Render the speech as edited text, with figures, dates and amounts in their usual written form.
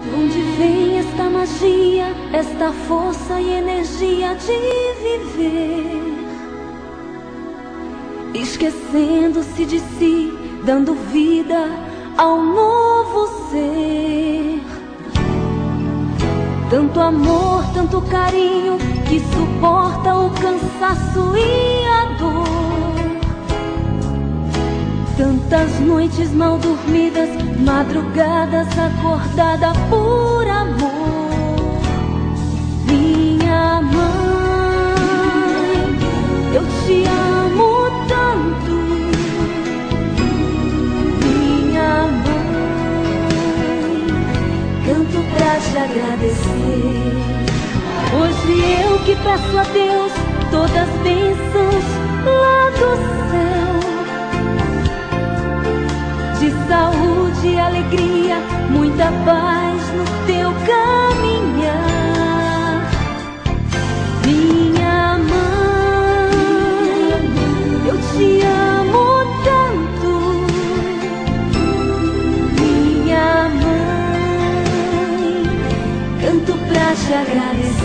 De onde vem esta magia, esta força e energia de viver? Esquecendo-se de si, dando vida ao novo ser. Tanto amor, tanto carinho, que suporta o cansaço e a dor. Tantas noites mal dormidas, madrugadas acordada por amor. Minha mãe, eu te amo tanto. Minha mãe, canto pra te agradecer. Hoje eu que peço a Deus todas as bênçãos lá do céu, de saúde e alegria, muita paz no teu caminhar. Minha mãe, eu te amo tanto. Minha mãe, canto pra te agradecer.